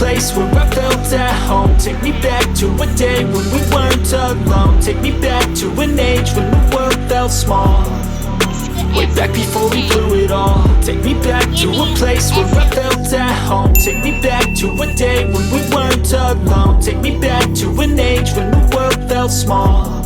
place where I felt at home. Take me back to a day when we weren't alone. Take me back to an age when the world felt small. Way back before we blew it all. Take me back to a place where I felt at home. Take me back to a day when we weren't alone. Take me back to an age when the world felt small.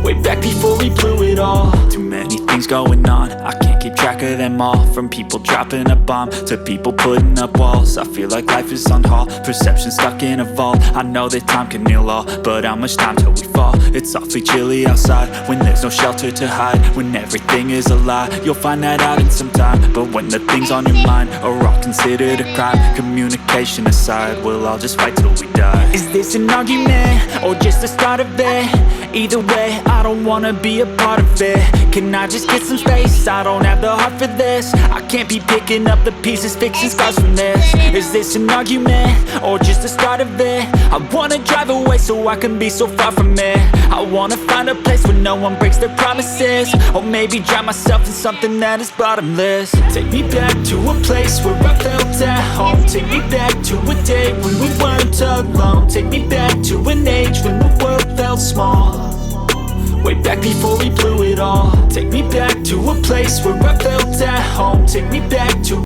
Way back before we blew it all. Too many things going on, I can't keep track of them all. From people dropping a bomb to people putting up walls. I feel like life is on hold, perception stuck in a vault. I know that time can heal all, but how much time till we fall? It's awfully chilly outside when there's no shelter to hide. When everything is a lie, you'll find that out in some time. But when the things on your mind are all considered a crime, communication aside, we'll all just fight till we die. Is this an argument or just the start of it? Either way, I don't wanna be a part of it. Can I just get some space? I don't have the heart for this. I can't be picking up the pieces, fixing scars from this. Is this an argument or just the start of it? I wanna drive away so I can be so far from it. I wanna find a place where no one breaks their promises. Or maybe drown myself in something that is bottomless. Take me back to a place where I felt at home. Take me back to a day when we weren't alone. Take me back to an age when the world felt small. Way back before we blew it all. Take me back to a place where I felt at home. Take me back to